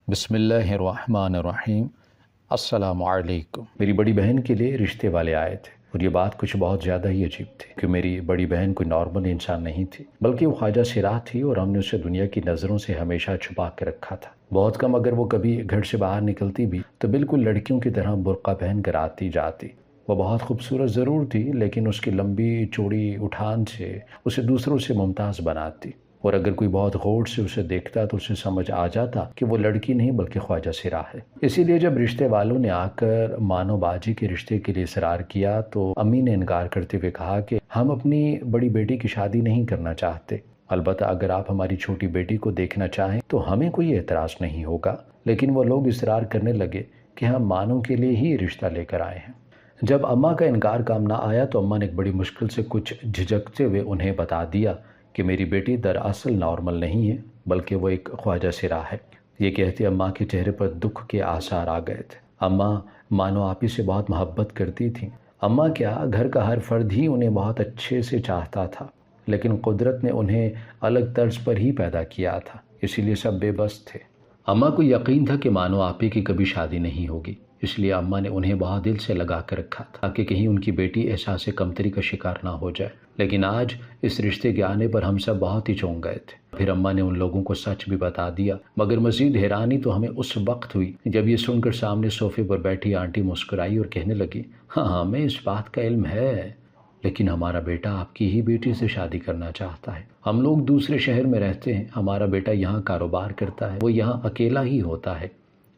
بسم اللہ الرحمن الرحیم۔ السلام علیکم۔ میری بڑی بہن کے لیے رشتے والے آئے تھے اور یہ بات کچھ بہت زیادہ ہی عجیب تھی کہ میری بڑی بہن کوئی نارمل انسان نہیں تھی، بلکہ وہ خواجہ سراہ تھی اور ہم نے اسے دنیا کی نظروں سے ہمیشہ چھپا کے رکھا تھا۔ بہت کم اگر وہ کبھی گھر سے باہر نکلتی بھی تو بالکل لڑکیوں کی طرح برقع پہن کر آتی جاتی۔ وہ بہت خوبصورت ضرور تھی، لیکن اس کی لمبی چوڑی اٹھان سے اسے دوسروں سے ممتاز بناتی، اور اگر کوئی بہت غور سے اسے دیکھتا تو اسے سمجھ آ جاتا کہ وہ لڑکی نہیں بلکہ خواجہ سراہ ہے۔ اسی لیے جب رشتے والوں نے آ کر مانو باجی کے رشتے کے لیے اصرار کیا تو امی نے انکار کرتے ہوئے کہا کہ ہم اپنی بڑی بیٹی کی شادی نہیں کرنا چاہتے، البتہ اگر آپ ہماری چھوٹی بیٹی کو دیکھنا چاہیں تو ہمیں کوئی اعتراض نہیں ہوگا۔ لیکن وہ لوگ اصرار کرنے لگے کہ ہم مانو کے لیے ہی رشتہ لے کر آئے ہیں۔ جب اماں کا انکار کام نہ آیا تو اماں نے ایک بڑی مشکل سے کچھ جھجکتے ہوئے انہیں بتا دیا کہ میری بیٹی دراصل نارمل نہیں ہے بلکہ وہ ایک خواجہ سراہ ہے۔ یہ کہتے اماں کے چہرے پر دکھ کے آثار آ گئے تھے۔ اماں مانو آپی سے بہت محبت کرتی تھیں۔ اماں کیا، گھر کا ہر فرد ہی انہیں بہت اچھے سے چاہتا تھا، لیکن قدرت نے انہیں الگ طرز پر ہی پیدا کیا تھا، اسی لیے سب بے بس تھے۔ اماں کو یقین تھا کہ مانو آپی کی کبھی شادی نہیں ہوگی، اس لیے اماں نے انہیں بہت دل سے لگا کر رکھا تھا تاکہ کہیں ان کی بیٹی احساس کمتری کا شکار نہ ہو جائے۔ لیکن آج اس رشتے کے آنے پر ہم سب بہت ہی چونک گئے تھے۔ پھر اماں نے ان لوگوں کو سچ بھی بتا دیا، مگر مزید حیرانی تو ہمیں اس وقت ہوئی جب یہ سن کر سامنے صوفے پر بیٹھی آنٹی مسکرائی اور کہنے لگی، ہاں ہمیں اس بات کا علم ہے، لیکن ہمارا بیٹا آپ کی ہی بیٹی سے شادی کرنا چاہتا ہے۔ ہم لوگ دوسرے شہر میں رہتے ہیں، ہمارا بیٹا یہاں کاروبار کرتا ہے، وہ یہاں اکیلا ہی ہوتا ہے۔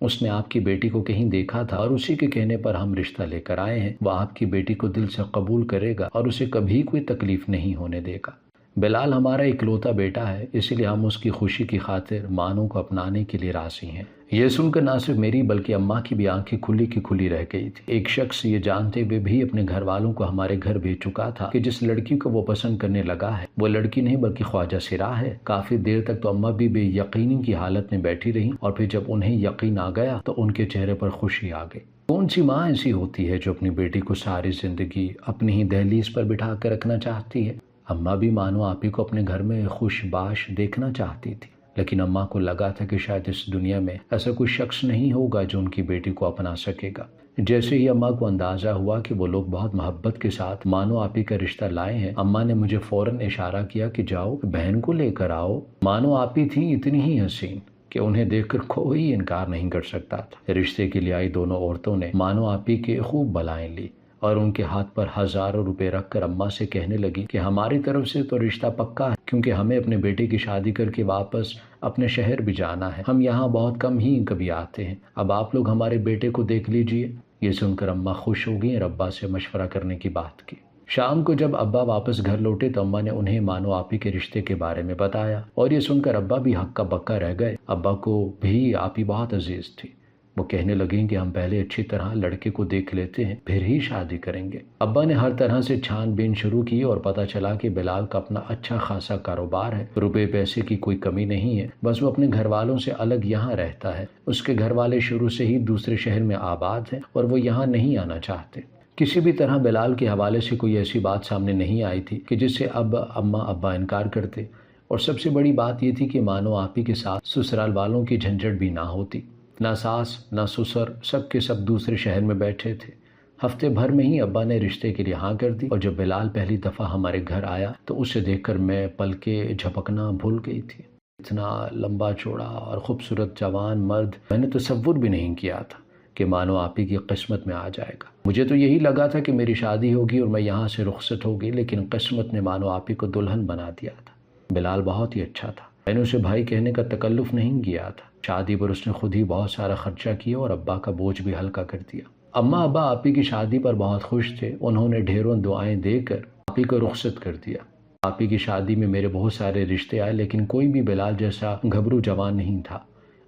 اس نے آپ کی بیٹی کو کہیں دیکھا تھا اور اسی کے کہنے پر ہم رشتہ لے کر آئے ہیں۔ وہ آپ کی بیٹی کو دل سے قبول کرے گا اور اسے کبھی کوئی تکلیف نہیں ہونے دے گا۔ بلال ہمارا اکلوتا بیٹا ہے، اس لیے ہم اس کی خوشی کی خاطر مانو کو اپنانے کے لیے راضی ہیں۔ یہ سن کر نہ صرف میری بلکہ اماں کی بھی آنکھیں کھلی کی کھلی رہ گئی تھی۔ ایک شخص یہ جانتے ہوئے بھی اپنے گھر والوں کو ہمارے گھر بھیج چکا تھا کہ جس لڑکی کو وہ پسند کرنے لگا ہے وہ لڑکی نہیں بلکہ خواجہ سراہ ہے۔ کافی دیر تک تو اماں بھی بے یقینی کی حالت میں بیٹھی رہیں، اور پھر جب انہیں یقین آ گیا تو ان کے چہرے پر خوشی آ گئی۔ کون سی ماں ایسی ہوتی ہے جو اپنی بیٹی کو ساری زندگی اپنی ہی دہلیز پر بٹھا کر رکھنا چاہتی ہے؟ اماں بھی مانو آپی کو اپنے گھر میں خوش باش دیکھنا چاہتی تھی، لیکن اماں کو لگا تھا کہ شاید اس دنیا میں ایسا کوئی شخص نہیں ہوگا جو ان کی بیٹی کو اپنا سکے گا۔ جیسے ہی اماں کو اندازہ ہوا کہ وہ لوگ بہت محبت کے ساتھ مانو آپی کا رشتہ لائے ہیں، اماں نے مجھے فوراً اشارہ کیا کہ جاؤ بہن کو لے کر آؤ۔ مانو آپی تھیں اتنی ہی حسین کہ انہیں دیکھ کر کوئی انکار نہیں کر سکتا تھا۔ رشتے کے لیے آئی دونوں عورتوں نے مانو آپی کے خوب بلائیں لی اور ان کے ہاتھ پر ہزاروں روپے رکھ کر اماں سے کہنے لگی کہ ہماری طرف سے تو رشتہ پکا ہے، کیونکہ ہمیں اپنے بیٹے کی شادی کر کے واپس اپنے شہر بھی جانا ہے۔ ہم یہاں بہت کم ہی کبھی آتے ہیں، اب آپ لوگ ہمارے بیٹے کو دیکھ لیجئے۔ یہ سن کر اماں خوش ہو گئی اور ابا سے مشورہ کرنے کی بات کی۔ شام کو جب ابا واپس گھر لوٹے تو اماں نے انہیں مانو آپی کے رشتے کے بارے میں بتایا، اور یہ سن کر ابا بھی ہکا بکا رہ گئے۔ ابا کو بھی آپی بہت عزیز تھی۔ وہ کہنے لگیں کہ ہم پہلے اچھی طرح لڑکے کو دیکھ لیتے ہیں پھر ہی شادی کریں گے۔ ابا نے ہر طرح سے چھان بین شروع کی اور پتہ چلا کہ بلال کا اپنا اچھا خاصا کاروبار ہے، روپے پیسے کی کوئی کمی نہیں ہے، بس وہ اپنے گھر والوں سے الگ یہاں رہتا ہے۔ اس کے گھر والے شروع سے ہی دوسرے شہر میں آباد ہیں اور وہ یہاں نہیں آنا چاہتے۔ کسی بھی طرح بلال کے حوالے سے کوئی ایسی بات سامنے نہیں آئی تھی کہ جس سے اب اماں ابا انکار کرتے، اور سب سے بڑی بات یہ تھی کہ مانو آپی کے ساتھ سسرال والوں کی جھنجھٹ بھی نہ ہوتی۔ نہ ساس نہ سسر، سب کے سب دوسرے شہر میں بیٹھے تھے۔ ہفتے بھر میں ہی ابا نے رشتے کے لیے ہاں کر دی، اور جب بلال پہلی دفعہ ہمارے گھر آیا تو اسے دیکھ کر میں پل کے جھپکنا بھول گئی تھی۔ اتنا لمبا چوڑا اور خوبصورت جوان مرد میں نے تصور بھی نہیں کیا تھا کہ مانو آپی کی قسمت میں آ جائے گا۔ مجھے تو یہی لگا تھا کہ میری شادی ہوگی اور میں یہاں سے رخصت ہوگی، لیکن قسمت نے مانو آپی کو دلہن بنا دیا تھا۔ بلال بہت ہی اچھا تھا، میں نے اسے بھائی کہنے کا تکلف نہیں کیا تھا۔ شادی پر اس نے خود ہی بہت سارا خرچہ کیا اور ابا کا بوجھ بھی ہلکا کر دیا۔ اماں ابا آپی کی شادی پر بہت خوش تھے، انہوں نے ڈھیروں دعائیں دے کر آپی کو رخصت کر دیا۔ آپی کی شادی میں میرے بہت سارے رشتے آئے، لیکن کوئی بھی بلال جیسا گھبرو جوان نہیں تھا،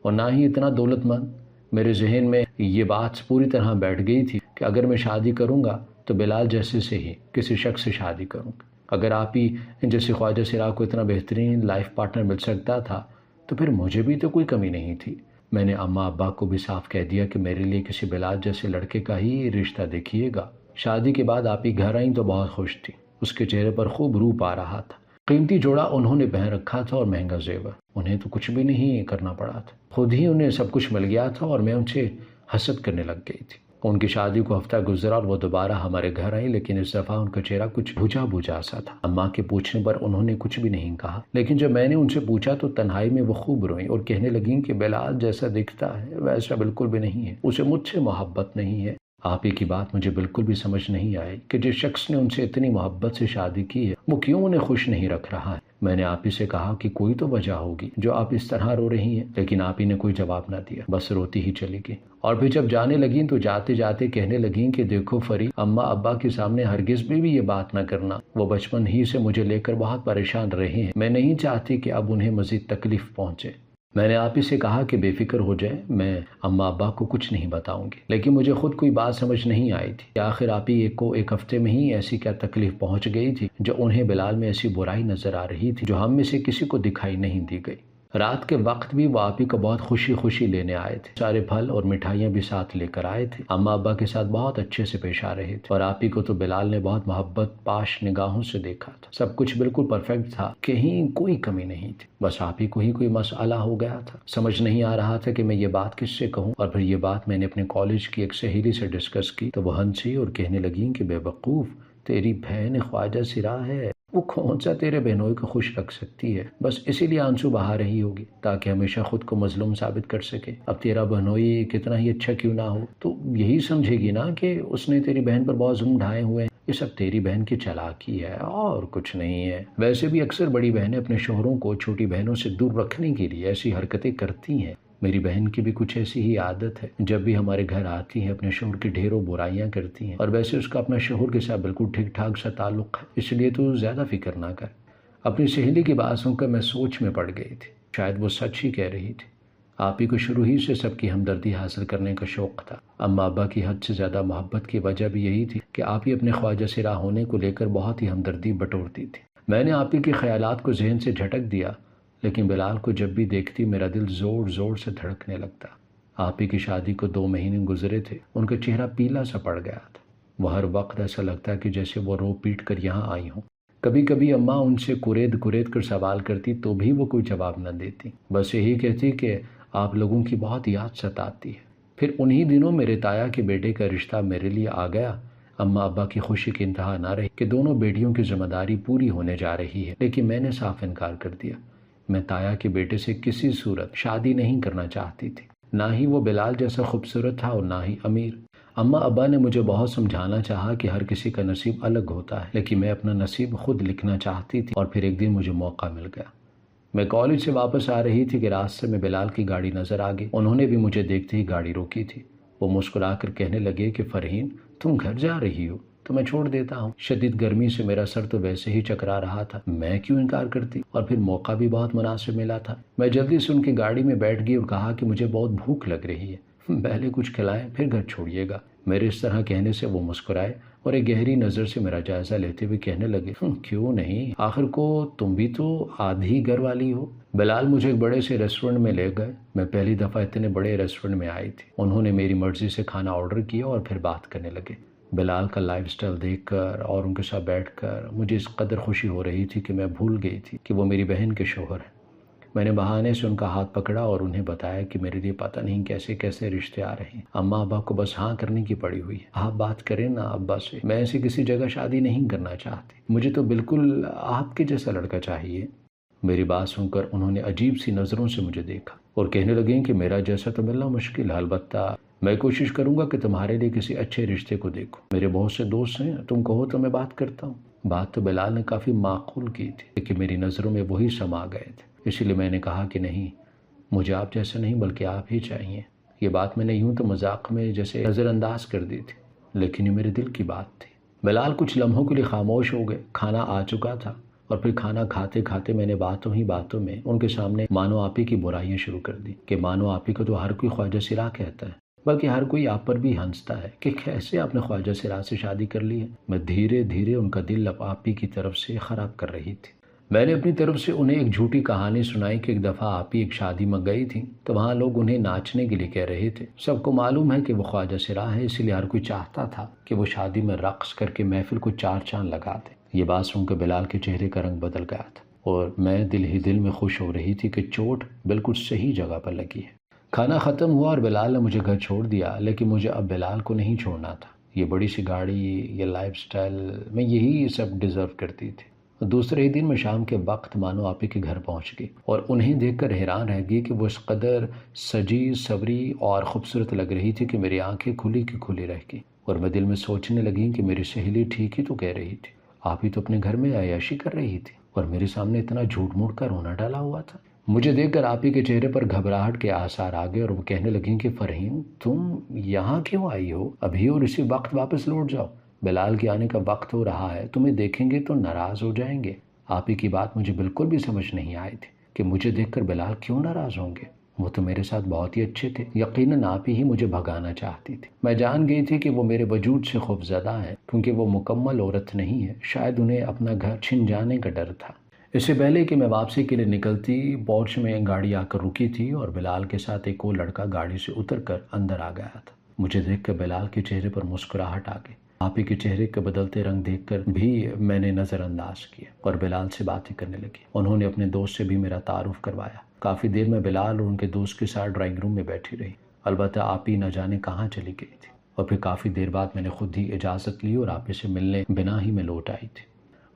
اور نہ ہی اتنا دولت مند۔ میرے ذہن میں یہ بات پوری طرح بیٹھ گئی تھی کہ اگر میں شادی کروں گا تو بلال جیسے سے ہی کسی شخص سے شادی کروں گا۔ اگر آپی جیسے خواجہ سراہ کو اتنا بہترین لائف پارٹنر مل سکتا تھا تو پھر مجھے بھی تو کوئی کمی نہیں تھی۔ میں نے اماں ابا کو بھی صاف کہہ دیا کہ میرے لیے کسی بلال جیسے لڑکے کا ہی رشتہ دیکھیے گا۔ شادی کے بعد آپی گھر آئیں تو بہت خوش تھی، اس کے چہرے پر خوب روپ آ رہا تھا۔ قیمتی جوڑا انہوں نے پہن رکھا تھا اور مہنگا زیور۔ انہیں تو کچھ بھی نہیں کرنا پڑا تھا، خود ہی انہیں سب کچھ مل گیا تھا اور میں ان سے حسد کرنے لگ گئی تھی۔ ان کی شادی کو ہفتہ گزرا اور وہ دوبارہ ہمارے گھر آئی، لیکن اس دفعہ ان کا چہرہ کچھ بجھا بجھا سا تھا۔ اماں کے پوچھنے پر انہوں نے کچھ بھی نہیں کہا، لیکن جب میں نے ان سے پوچھا تو تنہائی میں وہ خوب روئیں اور کہنے لگیں کہ بلال جیسا دکھتا ہے ویسا بالکل بھی نہیں ہے، اسے مجھ سے محبت نہیں ہے۔ آپ ہی کی بات مجھے بالکل بھی سمجھ نہیں آئی کہ جس شخص نے ان سے اتنی محبت سے شادی کی ہے وہ کیوں انہیں خوش نہیں رکھ رہا ہے۔ میں نے آپ ہی سے کہا کہ کوئی تو وجہ ہوگی جو آپ اس طرح رو رہی ہیں، لیکن آپ ہی نے کوئی جواب نہ دیا، بس روتی ہی چلی گئی۔ اور پھر جب جانے لگیں تو جاتے جاتے کہنے لگیں کہ دیکھو فرید، اماں ابا کے سامنے ہرگز بھی یہ بات نہ کرنا، وہ بچپن ہی سے مجھے لے کر بہت پریشان رہے ہیں، میں نہیں چاہتی کہ اب انہیں مزید تکلیف پہنچے۔ میں نے آپ ہی سے کہا کہ بے فکر ہو جائے، میں اماں ابا کو کچھ نہیں بتاؤں گی، لیکن مجھے خود کوئی بات سمجھ نہیں آئی تھی کہ آخر آپ ہی کو ایک ہفتے میں ہی ایسی کیا تکلیف پہنچ گئی تھی جو انہیں بلال میں ایسی برائی نظر آ رہی تھی جو ہم میں سے کسی کو دکھائی نہیں دی گئی۔ رات کے وقت بھی وہ آپ ہی کو بہت خوشی خوشی لینے آئے تھے، سارے پھل اور مٹھائیاں بھی ساتھ لے کر آئے تھے، اماں ابا کے ساتھ بہت اچھے سے پیش آ رہے تھے، اور آپ ہی کو تو بلال نے بہت محبت پاش نگاہوں سے دیکھا تھا، سب کچھ بالکل پرفیکٹ تھا، کہیں کوئی کمی نہیں تھی، بس آپ ہی کو ہی کوئی مسئلہ ہو گیا تھا۔ سمجھ نہیں آ رہا تھا کہ میں یہ بات کس سے کہوں، اور پھر یہ بات میں نے اپنے کالج کی ایک سہیلی سے ڈسکس کی تو وہ ہنسی اور کہنے لگیں کہ بے وقوف، تیری بہن خواجہ سرا ہے، وہ کون سا تیرے بہنوئی کو خوش رکھ سکتی ہے، بس اسی لیے آنسو بہا رہی ہوگی تاکہ ہمیشہ خود کو مظلوم ثابت کر سکے۔ اب تیرا بہنوئی کتنا ہی اچھا کیوں نہ ہو تو یہی سمجھے گی نا کہ اس نے تیری بہن پر بہت ظلم ڈھائے ہوئے ہیں، یہ سب تیری بہن کی چالاکی ہے اور کچھ نہیں ہے۔ ویسے بھی اکثر بڑی بہنیں اپنے شوہروں کو چھوٹی بہنوں سے دور رکھنے کے لیے ایسی حرکتیں کرتی ہیں، میری بہن کی بھی کچھ ایسی ہی عادت ہے، جب بھی ہمارے گھر آتی ہے اپنے شوہر کی ڈھیروں برائیاں کرتی ہیں، اور ویسے اس کا اپنا شوہر کے ساتھ بالکل ٹھیک ٹھاک سا تعلق ہے، اس لیے تو زیادہ فکر نہ کر۔ اپنی سہیلی کی بات سن کر میں سوچ میں پڑ گئی تھی، شاید وہ سچ ہی کہہ رہی تھی۔ آپ ہی کو شروع ہی سے سب کی ہمدردی حاصل کرنے کا شوق تھا، اماں ابا کی حد سے زیادہ محبت کی وجہ بھی یہی تھی کہ آپ ہی اپنے خواجہ سرا ہونے کو لے کر بہت ہی ہمدردی بٹورتی تھی۔ میں نے آپ ہی کے خیالات کو ذہن سے جھٹک دیا، لیکن بلال کو جب بھی دیکھتی میرا دل زور زور سے دھڑکنے لگتا۔ آپ ہی کی شادی کو 2 مہینے گزرے تھے، ان کا چہرہ پیلا سا پڑ گیا تھا، وہ ہر وقت ایسا لگتا کہ جیسے وہ رو پیٹ کر یہاں آئی ہوں۔ کبھی کبھی اماں ان سے کرید کر سوال کرتی تو بھی وہ کوئی جواب نہ دیتی، بس یہی کہتی کہ آپ لوگوں کی بہت یاد ستاتی ہے۔ پھر انہی دنوں میرے تایا کے بیٹے کا رشتہ میرے لیے آ گیا۔ اماں ابا کی خوشی کی انتہا نہ رہی کہ دونوں بیٹیوں کی ذمہ داری پوری ہونے جا رہی ہے، لیکن میں نے صاف انکار کر دیا۔ میں تایا کے بیٹے سے کسی صورت شادی نہیں کرنا چاہتی تھی، نہ ہی وہ بلال جیسا خوبصورت تھا اور نہ ہی امیر۔ اماں ابا نے مجھے بہت سمجھانا چاہا کہ ہر کسی کا نصیب الگ ہوتا ہے، لیکن میں اپنا نصیب خود لکھنا چاہتی تھی، اور پھر ایک دن مجھے موقع مل گیا۔ میں کالج سے واپس آ رہی تھی کہ راستے میں بلال کی گاڑی نظر آ گئی، انہوں نے بھی مجھے دیکھتے ہی گاڑی روکی تھی۔ وہ مسکرا کر کہنے لگے کہ فرحین، تم گھر جا رہی ہو تو میں چھوڑ دیتا ہوں، شدید گرمی سے میرا سر تو ویسے ہی چکرا رہا تھا، میں کیوں انکار کرتی، اور پھر موقع بھی بہت مناسب ملا تھا۔ میں جلدی سے ان کی گاڑی میں بیٹھ گئی اور کہا کہ مجھے بہت بھوک لگ رہی ہے، پہلے کچھ کھلائیں پھر گھر چھوڑیے گا۔ میرے اس طرح کہنے سے وہ مسکرائے اور ایک گہری نظر سے میرا جائزہ لیتے ہوئے کہنے لگے، کیوں نہیں، آخر کو تم بھی تو آدھی گھر والی ہو۔ بلال مجھے ایک بڑے سے ریسٹورنٹ میں لے گئے، میں پہلی دفعہ اتنے بڑے ریسٹورنٹ میں آئی تھی۔ انہوں نے میری مرضی سے کھانا آرڈر کیا اور پھر بات کرنے لگے۔ بلال کا لائف سٹائل دیکھ کر اور ان کے ساتھ بیٹھ کر مجھے اس قدر خوشی ہو رہی تھی کہ میں بھول گئی تھی کہ وہ میری بہن کے شوہر ہیں۔ میں نے بہانے سے ان کا ہاتھ پکڑا اور انہیں بتایا کہ میرے لیے پتہ نہیں کیسے کیسے رشتے آ رہے ہیں، اماں ابا کو بس ہاں کرنے کی پڑی ہوئی ہے، آپ بات کریں نا ابا سے، میں ایسی کسی جگہ شادی نہیں کرنا چاہتی، مجھے تو بالکل آپ کے جیسا لڑکا چاہیے۔ میری بات سن کر انہوں نے عجیب سی نظروں سے مجھے دیکھا اور کہنے لگے کہ میرا جیسا تو ملنا مشکل ہے، البتہ میں کوشش کروں گا کہ تمہارے لیے کسی اچھے رشتے کو دیکھوں، میرے بہت سے دوست ہیں، تم کہو تو میں بات کرتا ہوں۔ بات تو بلال نے کافی معقول کی تھی، لیکن میری نظروں میں وہی سما گئے تھے، اسی لیے میں نے کہا کہ نہیں، مجھے آپ جیسا نہیں بلکہ آپ ہی چاہیے۔ یہ بات میں نے یوں تو مذاق میں جیسے نظر انداز کر دی تھی، لیکن یہ میرے دل کی بات تھی۔ بلال کچھ لمحوں کے لیے خاموش ہو گئے، کھانا آ چکا تھا، اور پھر کھانا کھاتے کھاتے میں نے باتوں ہی باتوں میں ان کے سامنے مانو آپی کی برائیاں شروع کر دی کہ مانو آپی کو تو ہر کوئی خواجہ سرا کہتا ہے، بلکہ ہر کوئی آپ پر بھی ہنستا ہے کہ کیسے آپ نے خواجہ سرا سے شادی کر لی ہے۔ میں دھیرے دھیرے ان کا دل اب آپی کی طرف سے خراب کر رہی تھی۔ میں نے اپنی طرف سے انہیں ایک جھوٹی کہانی سنائی کہ ایک دفعہ آپی ایک شادی میں گئی تھی تو وہاں لوگ انہیں ناچنے کے لیے کہہ رہے تھے، سب کو معلوم ہے کہ وہ خواجہ سرا ہے، اس لیے ہر کوئی چاہتا تھا کہ وہ شادی میں رقص کر کے محفل کو 4 چاند لگا دے۔ یہ بات سن کے بلال کے چہرے کا رنگ بدل گیا تھا، اور میں دل ہی دل میں خوش ہو رہی تھی کہ چوٹ بالکل صحیح جگہ پر لگی ہے۔ کھانا ختم ہوا اور بلال نے مجھے گھر چھوڑ دیا، لیکن مجھے اب بلال کو نہیں چھوڑنا تھا۔ یہ بڑی سی گاڑی، یہ لائف سٹائل، میں یہی سب ڈیزرو کرتی تھی۔ دوسرے ہی دن میں شام کے وقت مانو آپی کے گھر پہنچ گئی اور انہیں دیکھ کر حیران رہ گئی کہ وہ اس قدر سجی سوری اور خوبصورت لگ رہی تھی کہ میری آنکھیں کھلی کی کھلی رہ گئی، اور میں دل میں سوچنے لگی کہ میری سہیلی ٹھیک ہی تو کہہ رہی تھی، آپی تو اپنے گھر میں عیاشی کر رہی تھی اور میرے سامنے اتنا جھوٹ موٹ کا رونا ڈالا ہوا تھا۔ مجھے دیکھ کر آپی کے چہرے پر گھبراہٹ کے آثار آ گئے اور وہ کہنے لگیں کہ فرحین تم یہاں کیوں آئی ہو؟ ابھی اور اسی وقت واپس لوٹ جاؤ، بلال کے آنے کا وقت ہو رہا ہے، تمہیں دیکھیں گے تو ناراض ہو جائیں گے۔ آپی کی بات مجھے بالکل بھی سمجھ نہیں آئی تھی کہ مجھے دیکھ کر بلال کیوں ناراض ہوں گے، وہ تو میرے ساتھ بہت ہی اچھے تھے، یقیناً آپی ہی مجھے بھگانا چاہتی تھی۔ میں جان گئی تھی کہ وہ میرے وجود سے خوفزدہ ہیں کیونکہ وہ مکمل عورت نہیں ہے، شاید انہیں اپنا گھر چھن جانے کا ڈر تھا۔ اس سے پہلے کہ میں واپسی کے لیے نکلتی، پورچ میں گاڑی آ کر رکی تھی اور بلال کے ساتھ ایک اور لڑکا گاڑی سے اتر کر اندر آ گیا تھا۔ مجھے دیکھ کر بلال کے چہرے پر مسکراہٹ آ گئی۔ آپی کے چہرے کے بدلتے رنگ دیکھ کر بھی میں نے نظر انداز کیا اور بلال سے باتیں کرنے لگی۔ انہوں نے اپنے دوست سے بھی میرا تعارف کروایا۔ کافی دیر میں بلال اور ان کے دوست کے ساتھ ڈرائنگ روم میں بیٹھی رہی، البتہ آپی نہ جانے کہاں چلی گئی تھی، اور پھر کافی دیر بعد میں نے خود ہی اجازت لی اور آپی سے ملنے بنا ہی میں لوٹ آئی تھی۔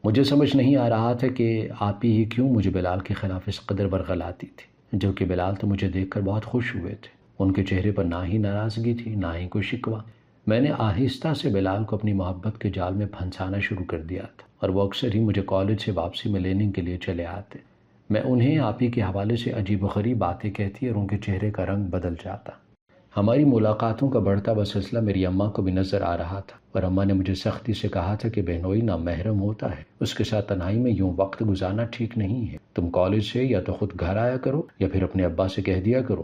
مجھے سمجھ نہیں آ رہا تھا کہ آپی ہی کیوں مجھے بلال کے خلاف اس قدر ورغلاتی تھی، جو کہ بلال تو مجھے دیکھ کر بہت خوش ہوئے تھے۔ ان کے چہرے پر نہ ہی ناراضگی تھی، نہ ہی کوئی شکوہ۔ میں نے آہستہ سے بلال کو اپنی محبت کے جال میں پھنسانا شروع کر دیا تھا، اور وہ اکثر ہی مجھے کالج سے واپسی میں لینے کے لیے چلے آتے۔ میں انہیں آپی کے حوالے سے عجیب و غریب باتیں کہتی اور ان کے چہرے کا رنگ بدل جاتا۔ ہماری ملاقاتوں کا بڑھتا ہوا سلسلہ میری اماں کو بھی نظر آ رہا تھا، اور اماں نے مجھے سختی سے کہا تھا کہ بہنوئی نامحرم ہوتا ہے، اس کے ساتھ تنہائی میں یوں وقت گزارنا ٹھیک نہیں ہے۔ تم کالج سے یا تو خود گھر آیا کرو یا پھر اپنے ابا سے کہہ دیا کرو۔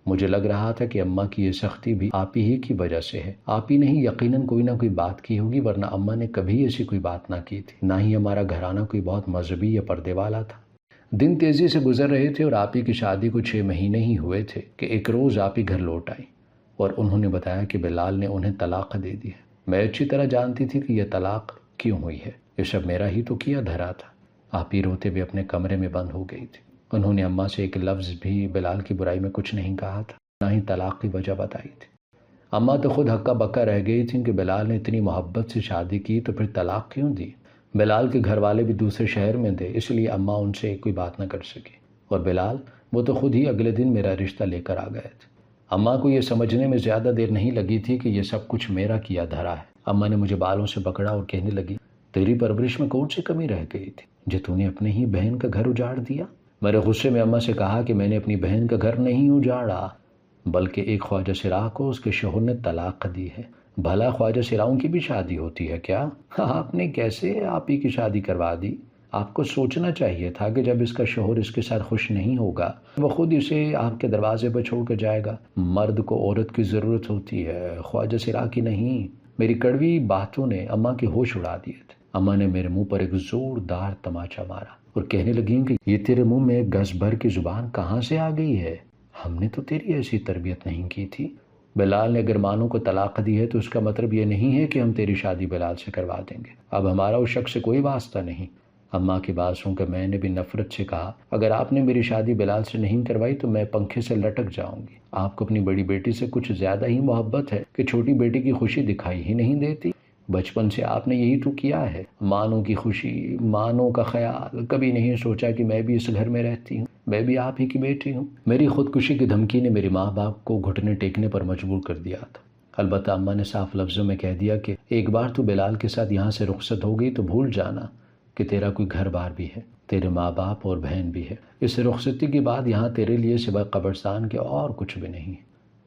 مجھے لگ رہا تھا کہ اماں کی یہ سختی بھی آپی ہی کی وجہ سے ہے۔ آپی نے ہی یقیناً کوئی نہ کوئی بات کی ہوگی، ورنہ اماں نے کبھی ایسی کوئی بات نہ کی تھی، نہ ہی ہمارا گھرانہ کوئی بہت مذہبی یا پردے والا تھا۔ دن تیزی سے گزر رہے تھے اور آپی کی شادی کو 6 مہینے ہی ہوئے تھے کہ ایک روز آپی گھر لوٹ آئی اور انہوں نے بتایا کہ بلال نے انہیں طلاق دے دی ہے۔ میں اچھی طرح جانتی تھی کہ یہ طلاق کیوں ہوئی ہے، یہ سب میرا ہی تو کیا دھرا تھا۔ آپی روتے ہوئے اپنے کمرے میں بند ہو گئی تھی۔ انہوں نے اماں سے ایک لفظ بھی بلال کی برائی میں کچھ نہیں کہا تھا، نہ ہی طلاق کی وجہ بتائی تھی۔ اماں تو خود ہکا بکا رہ گئی تھیں کہ بلال نے اتنی محبت سے شادی کی تو پھر طلاق کیوں دی۔ بلال کے گھر والے بھی دوسرے شہر میں تھے، اس لیے اماں ان سے کوئی بات نہ کر سکی، اور بلال وہ تو خود ہی اگلے دن میرا رشتہ لے کر آ گئے تھے۔ اماں کو یہ سمجھنے میں زیادہ دیر نہیں لگی تھی کہ یہ سب کچھ میرا کیا دھرا ہے۔ اماں نے مجھے بالوں سے پکڑا اور کہنے لگی، تیری پرورش میں کون سی کمی رہ گئی تھی جو تو نے اپنے ہی بہن کا گھر اجاڑ دیا؟ میں نے غصے میں اماں سے کہا کہ میں نے اپنی بہن کا گھر نہیں اجاڑا، بلکہ ایک خواجہ سراغ کو اس کے شوہر نے طلاق دی ہے۔ بھلا خواجہ سراؤں کی بھی شادی ہوتی ہے کیا؟ آپ نے کیسے آپی کی شادی کروا دی؟ آپ کو سوچنا چاہیے تھا کہ جب اس کا شوہر اس کے ساتھ خوش نہیں ہوگا، وہ خود اسے آپ کے دروازے پر چھوڑ کر جائے گا۔ مرد کو عورت کی ضرورت ہوتی ہے، خواجہ سراغ کی نہیں۔ میری کڑوی باتوں نے اماں کے ہوش اڑا دیے تھے۔ اماں نے میرے منہ پر ایک زوردار تماچا مارا اور کہنے لگیں کہ یہ تیرے منہ میں گز بھر کی زبان کہاں سے آ گئی ہے؟ ہم نے تو تیری ایسی تربیت نہیں کی تھی۔ بلال نے اگر مانو کو طلاق دی ہے تو اس کا مطلب یہ نہیں ہے کہ ہم تیری شادی بلال سے کروا دیں گے۔ اب ہمارا اس شخص سے کوئی واسطہ نہیں۔ اماں کی بات سن کر میں نے بھی نفرت سے کہا، اگر آپ نے میری شادی بلال سے نہیں کروائی تو میں پنکھے سے لٹک جاؤں گی۔ آپ کو اپنی بڑی بیٹی سے کچھ زیادہ ہی محبت ہے کہ چھوٹی بیٹی کی خوشی دکھائی ہی نہیں دیتی۔ بچپن سے آپ نے یہی تو کیا ہے، مانو کی خوشی، مانو کا خیال۔ کبھی نہیں سوچا کہ میں بھی اس گھر میں رہتی ہوں، میں بھی آپ ہی کی بیٹی ہوں۔ میری خودکشی کی دھمکی نے میرے ماں باپ کو گھٹنے ٹیکنے پر مجبور کر دیا تھا۔ البتہ اماں نے صاف لفظوں میں کہہ دیا کہ ایک بار تو بلال کے ساتھ یہاں سے رخصت ہو گئی تو بھول جانا کہ تیرا کوئی گھر بار بھی ہے، تیرے ماں باپ اور بہن بھی ہے۔ اس رخصتی کے بعد یہاں تیرے لیے سوائے قبرستان کے اور کچھ بھی نہیں ہے۔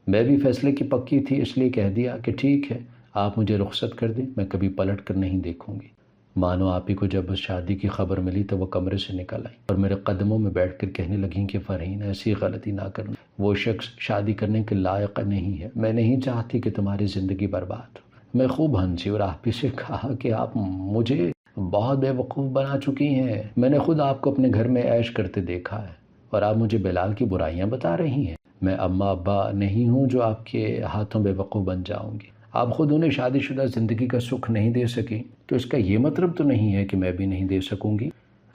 میں بھی فیصلے کی پکی تھی، اس لیے کہہ دیا کہ ٹھیک ہے، آپ مجھے رخصت کر دیں، میں کبھی پلٹ کر نہیں دیکھوں گی۔ مانو آپی کو جب اس شادی کی خبر ملی تو وہ کمرے سے نکل آئی اور میرے قدموں میں بیٹھ کر کہنے لگیں کہ فرحین ایسی غلطی نہ کرنا، وہ شخص شادی کرنے کے لائق نہیں ہے، میں نہیں چاہتی کہ تمہاری زندگی برباد ہو۔ میں خوب ہنسی اور آپی سے کہا کہ آپ مجھے بہت بے وقوف بنا چکی ہیں، میں نے خود آپ کو اپنے گھر میں عیش کرتے دیکھا ہے اور آپ مجھے بلال کی برائیاں بتا رہی ہیں۔ میں اماں ابا نہیں ہوں جو آپ کے ہاتھوں بے وقوف بن جاؤں گی۔ آپ خود انہیں شادی شدہ زندگی کا سکھ نہیں دے سکی تو اس کا یہ مطلب تو نہیں ہے کہ میں بھی نہیں دے سکوں گی۔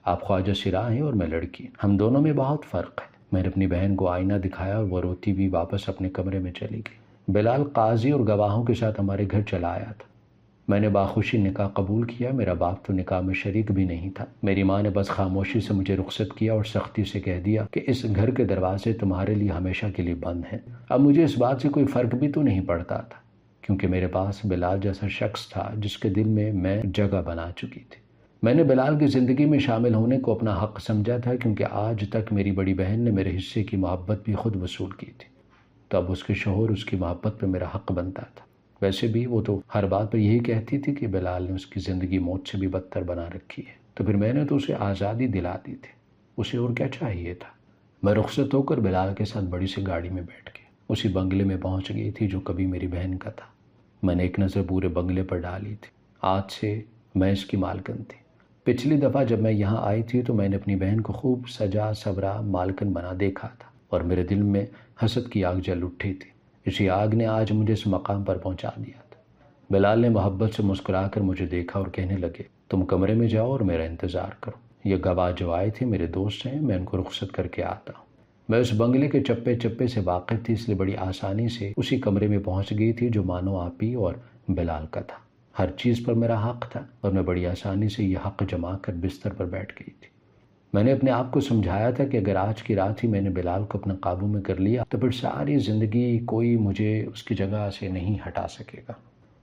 آپ خواجہ سرا ہیں اور میں لڑکی، ہم دونوں میں بہت فرق ہے۔ میں نے اپنی بہن کو آئینہ دکھایا اور وہ روتی ہوئی واپس اپنے کمرے میں چلی گئی۔ بلال قاضی اور گواہوں کے ساتھ ہمارے گھر چلا آیا تھا۔ میں نے باخوشی نکاح قبول کیا۔ میرا باپ تو نکاح میں شریک بھی نہیں تھا۔ میری ماں نے بس خاموشی سے مجھے رخصت کیا اور سختی سے کہہ دیا کہ اس گھر کے دروازے تمہارے لیے ہمیشہ کے لیے بند ہیں۔ اب مجھے اس بات سے کوئی فرق بھی تو نہیں پڑتا تھا، کیونکہ میرے پاس بلال جیسا شخص تھا جس کے دل میں جگہ بنا چکی تھی۔ میں نے بلال کی زندگی میں شامل ہونے کو اپنا حق سمجھا تھا، کیونکہ آج تک میری بڑی بہن نے میرے حصے کی محبت بھی خود وصول کی تھی، تو اب اس کے شوہر اس کی محبت پہ میرا حق بنتا تھا۔ ویسے بھی وہ تو ہر بات پر یہی کہتی تھی کہ بلال نے اس کی زندگی موت سے بھی بدتر بنا رکھی ہے، تو پھر میں نے تو اسے آزادی دلا دی تھی، اسے اور کیا چاہیے تھا۔ میں رخصت ہو کر بلال کے ساتھ بڑی سی گاڑی میں بیٹھ کے اسی بنگلے میں پہنچ گئی تھی جو کبھی میری بہن کا تھا۔ میں نے ایک نظر پورے بنگلے پر ڈالی تھی۔ آج سے میں اس کی مالکن تھی۔ پچھلی دفعہ جب میں یہاں آئی تھی تو میں نے اپنی بہن کو خوب سجا سورا مالکن بنا دیکھا تھا، اور میرے دل میں حسد کی آگ جل اٹھی تھی۔ اسی آگ نے آج مجھے اس مقام پر پہنچا دیا تھا۔ بلال نے محبت سے مسکرا کر مجھے دیکھا اور کہنے لگے، تم کمرے میں جاؤ اور میرا انتظار کرو، یہ گواہ جو آئے تھے میرے دوست ہیں، میں ان کو رخصت کر کے آتا ہوں۔ میں اس بنگلے کے چپے چپے سے واقف تھی، اس لیے بڑی آسانی سے اسی کمرے میں پہنچ گئی تھی جو مانو آپی اور بلال کا تھا۔ ہر چیز پر میرا حق تھا اور میں بڑی آسانی سے یہ حق جما کر بستر پر بیٹھ گئی تھی۔ میں نے اپنے آپ کو سمجھایا تھا کہ اگر آج کی رات ہی میں نے بلال کو اپنے قابو میں کر لیا تو پھر ساری زندگی کوئی مجھے اس کی جگہ سے نہیں ہٹا سکے گا۔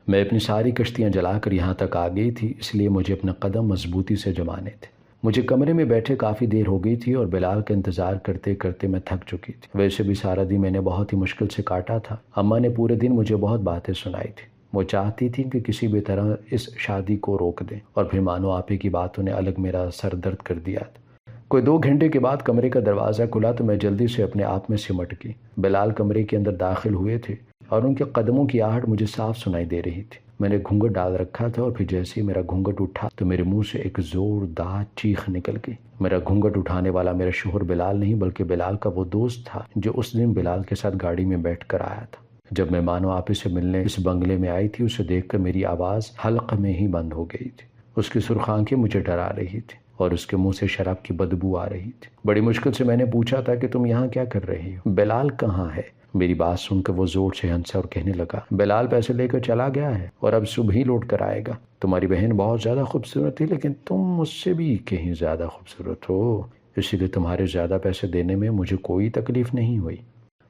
میں اپنی ساری کشتیاں جلا کر یہاں تک آ گئی تھی، اس لیے مجھے اپنے قدم مضبوطی سے جمانے تھے۔ مجھے کمرے میں بیٹھے کافی دیر ہو گئی تھی اور بلال کا انتظار کرتے کرتے میں تھک چکی تھی۔ ویسے بھی سارا دن میں نے بہت ہی مشکل سے کاٹا تھا۔ اماں نے پورے دن مجھے بہت باتیں سنائی تھی۔ وہ چاہتی تھی کہ کسی بھی طرح اس شادی کو روک دیں، اور پھر مانو آپی کی باتوں نے الگ میرا سر درد کر دیا تھا۔ کوئی 2 گھنٹے کے بعد کمرے کا دروازہ کھلا تو میں جلدی سے اپنے آپ میں سمٹ گئی۔ بلال کمرے کے اندر داخل ہوئے تھے اور ان کے قدموں کی آہٹ مجھے صاف سنائی دے رہی تھی۔ میں نے گھونگھٹ ڈال رکھا تھا اور پھر جیسے ہی میرا گھونگھٹ اٹھا تو میرے منہ سے ایک زوردار چیخ نکل گئی۔ میرا گھونگھٹ اٹھانے والا میرا شوہر بلال نہیں بلکہ بلال کا وہ دوست تھا جو اس دن بلال کے ساتھ گاڑی میں بیٹھ کر آیا تھا۔ جب میں مانو آپی سے ملنے اس بنگلے میں آئی تھی، اسے دیکھ کر میری آواز حلق میں ہی بند ہو گئی تھی۔ اس کی سرخ آنکھیں مجھے ڈرا رہی تھی اور اس کے منہ سے شراب کی بدبو آ رہی تھی۔ بڑی مشکل سے میں نے پوچھا تھا کہ تم یہاں کیا کر رہی ہو؟ بلال کہاں ہے؟ میری بات سن کر وہ زور سے ہنسا اور کہنے لگا، بلال پیسے لے کر چلا گیا ہے اور اب صبح ہی لوٹ کر آئے گا۔ تمہاری بہن بہت زیادہ خوبصورت تھی، لیکن تم مجھ سے بھی کہیں زیادہ خوبصورت ہو، اسی لیے تمہارے زیادہ پیسے دینے میں مجھے کوئی تکلیف نہیں ہوئی۔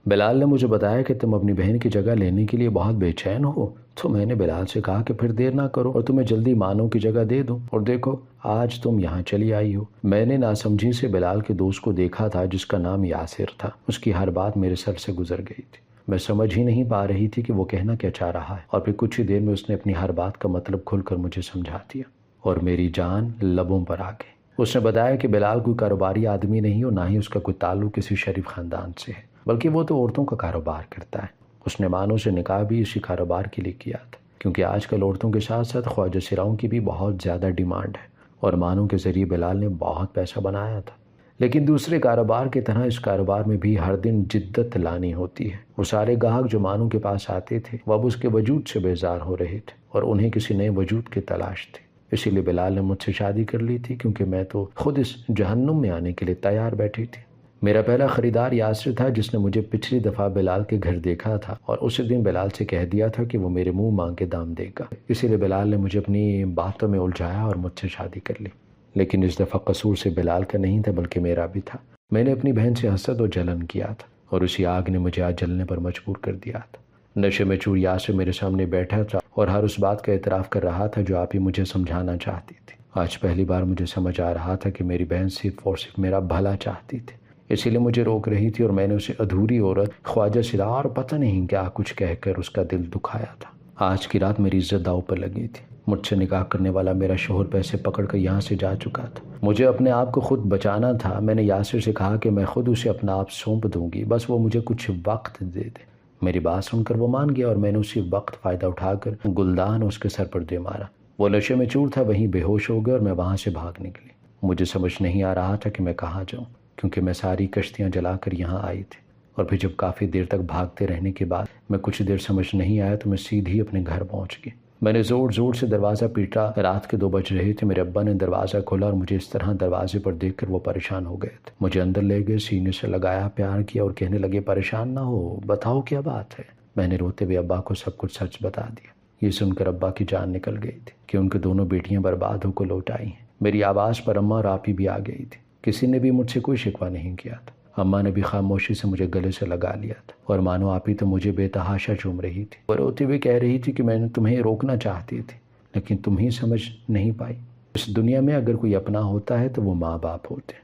بلال نے مجھے بتایا کہ تم اپنی بہن کی جگہ لینے کے لیے بہت بے چین ہو، تو میں نے بلال سے کہا کہ پھر دیر نہ کرو اور تمہیں جلدی مانو کی جگہ دے دوں، اور دیکھو آج تم یہاں چلی آئی ہو۔ میں نے ناسمجھی سے بلال کے دوست کو دیکھا تھا جس کا نام یاسر تھا۔ اس کی ہر بات میرے سر سے گزر گئی تھی۔ میں سمجھ ہی نہیں پا رہی تھی کہ وہ کہنا کیا چاہ رہا ہے، اور پھر کچھ ہی دیر میں اس نے اپنی ہر بات کا مطلب کھل کر مجھے سمجھا دیا اور میری جان لبوں پر آ گئی۔ اس نے بتایا کہ بلال کوئی کاروباری آدمی نہیں اور نہ ہی اس کا کوئی تعلق کسی شریف خاندان سے ہے، بلکہ وہ تو عورتوں کا کاروبار کرتا ہے۔ اس نے مانو سے نکاح بھی اسی کاروبار کے لیے کیا تھا، کیونکہ آج کل عورتوں کے ساتھ ساتھ خواجہ سراؤں کی بھی بہت زیادہ ڈیمانڈ ہے، اور مانو کے ذریعے بلال نے بہت پیسہ بنایا تھا۔ لیکن دوسرے کاروبار کی طرح اس کاروبار میں بھی ہر دن جدت لانی ہوتی ہے۔ وہ سارے گاہک جو مانو کے پاس آتے تھے وہ اب اس کے وجود سے بیزار ہو رہے تھے اور انہیں کسی نئے وجود کی تلاش تھی۔ اسی لیے بلال نے مجھ سے شادی کر لی تھی، کیونکہ میں تو خود اس جہنم میں آنے کے لیے تیار بیٹھی تھی۔ میرا پہلا خریدار یاسر تھا جس نے مجھے پچھلی دفعہ بلال کے گھر دیکھا تھا اور اسی دن بلال سے کہہ دیا تھا کہ وہ میرے منہ مانگ کے دام دے گا۔ اسی لیے بلال نے مجھے اپنی باتوں میں الجھایا اور مجھ سے شادی کر لی۔ لیکن اس دفعہ قصور سے بلال کا نہیں تھا بلکہ میرا بھی تھا۔ میں نے اپنی بہن سے حسد و جلن کیا تھا اور اسی آگ نے مجھے آج جلنے پر مجبور کر دیا تھا۔ نشے میں چور یاسر میرے سامنے بیٹھا تھا اور ہر اس بات کا اعتراف کر رہا تھا جو آپ ہی مجھے سمجھانا چاہتی تھی۔ آج پہلی بار مجھے سمجھ آ رہا تھا کہ میری بہن صرف اور صرف میرا بھلا چاہتی تھی، اسی لیے مجھے روک رہی تھی اور میں نے اسے ادھوری عورت، خواجہ سرا اور پتہ نہیں کیا کچھ کہہ کر اس کا دل دکھایا تھا۔ آج کی رات میری عزت داؤ پر لگی تھی۔ مجھ سے نکاح کرنے والا میرا شوہر پیسے پکڑ کر یہاں سے جا چکا تھا۔ مجھے اپنے آپ کو خود بچانا تھا۔ میں نے یاسر سے کہا کہ میں خود اسے اپنا آپ سونپ دوں گی، بس وہ مجھے کچھ وقت دے دے۔ میری بات سن کر وہ مان گیا اور میں نے اسی وقت فائدہ اٹھا کر گلدان اس کے سر پر دے مارا۔ وہ نشے میں چور تھا، وہیں بے ہوش ہو گیا اور میں وہاں سے بھاگ نکلی۔ مجھے سمجھ نہیں آ رہا تھا کہ میں کہاں جاؤں، کیونکہ میں ساری کشتیاں جلا کر یہاں آئی تھی، اور پھر جب کافی دیر تک بھاگتے رہنے کے بعد میں کچھ دیر سمجھ نہیں آیا تو میں سیدھی اپنے گھر پہنچ گئی۔ میں نے زور زور سے دروازہ پیٹا۔ رات کے 2 بج رہے تھے۔ میرے ابا نے دروازہ کھولا اور مجھے اس طرح دروازے پر دیکھ کر وہ پریشان ہو گئے تھے۔ مجھے اندر لے گئے، سینے سے لگایا، پیار کیا اور کہنے لگے پریشان نہ ہو، بتاؤ کیا بات ہے۔ میں نے روتے ہوئے ابا کو سب کچھ سچ بتا دیا۔ یہ سن کر ابا کی جان نکل گئی تھی کہ ان کے دونوں بیٹیاں برباد ہو کو لوٹ آئی ہیں۔ میری آواز پر اماں اور آپی بھی آ گئی تھی۔ کسی نے بھی مجھ سے کوئی شکوہ نہیں کیا تھا۔ اماں نے بھی خاموشی سے مجھے گلے سے لگا لیا تھا اور مانو آپی تو مجھے بے تحاشا چوم رہی تھی۔ وہ روتے ہوئے کہہ رہی تھی کہ میں نے تمہیں روکنا چاہتی تھی لیکن تم ہی سمجھ نہیں پائی۔ اس دنیا میں اگر کوئی اپنا ہوتا ہے تو وہ ماں باپ ہوتے ہیں،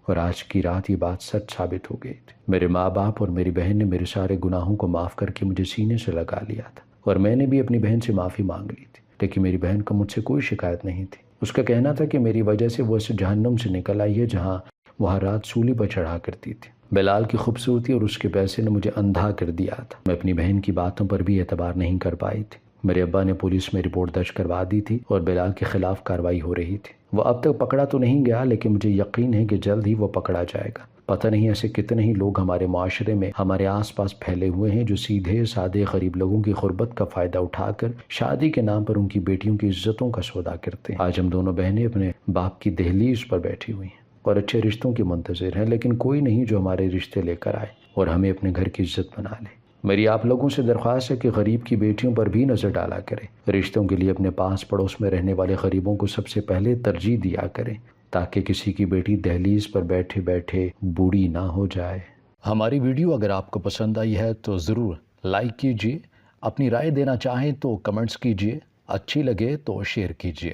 اور آج کی رات یہ بات سچ ثابت ہو گئی تھی۔ میرے ماں باپ اور میری بہن نے میرے سارے گناہوں کو معاف کر کے مجھے سینے سے لگا لیا تھا، اور میں نے بھی اپنی بہن سے معافی مانگ لی تھی، لیکن میری بہن کو مجھ سے کوئی شکایت نہیں تھی۔ اس کا کہنا تھا کہ میری وجہ سے وہ اس جہنم سے نکل آئی ہے جہاں وہ ہر رات سولی پر چڑھا کرتی تھی۔ بلال کی خوبصورتی اور اس کے پیسے نے مجھے اندھا کر دیا تھا۔ میں اپنی بہن کی باتوں پر بھی اعتبار نہیں کر پائی تھی۔ میرے ابا نے پولیس میں رپورٹ درج کروا دی تھی اور بلال کے خلاف کارروائی ہو رہی تھی۔ وہ اب تک پکڑا تو نہیں گیا لیکن مجھے یقین ہے کہ جلد ہی وہ پکڑا جائے گا۔ پتہ نہیں ایسے کتنے ہی لوگ ہمارے معاشرے میں ہمارے آس پاس پھیلے ہوئے ہیں جو سیدھے سادے غریب لوگوں کی غربت کا فائدہ اٹھا کر شادی کے نام پر ان کی بیٹیوں کی عزتوں کا سودا کرتے ہیں۔ آج ہم دونوں بہنیں اپنے باپ کی دہلیز پر بیٹھی ہوئی ہیں اور اچھے رشتوں کی منتظر ہیں، لیکن کوئی نہیں جو ہمارے رشتے لے کر آئے اور ہمیں اپنے گھر کی عزت بنا لے۔ میری آپ لوگوں سے درخواست ہے کہ غریب کی بیٹیوں پر بھی نظر ڈالا کریں۔ رشتوں کے لیے اپنے پاس پڑوس میں رہنے والے غریبوں کو سب سے پہلے ترجیح دیا کریں تاکہ کسی کی بیٹی دہلیز پر بیٹھے بیٹھے بوڑھی نہ ہو جائے۔ ہماری ویڈیو اگر آپ کو پسند آئی ہے تو ضرور لائک کیجیے، اپنی رائے دینا چاہیں تو کمنٹس کیجیے، اچھی لگے تو شیئر کیجیے۔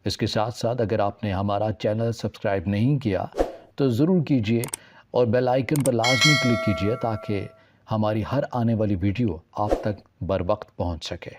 اس کے ساتھ ساتھ اگر آپ نے ہمارا چینل سبسکرائب نہیں کیا تو ضرور کیجیے اور بیل آئیکن پر لازمی کلک کیجیے تاکہ ہماری ہر آنے والی ویڈیو آپ تک بر وقت پہنچ سکے۔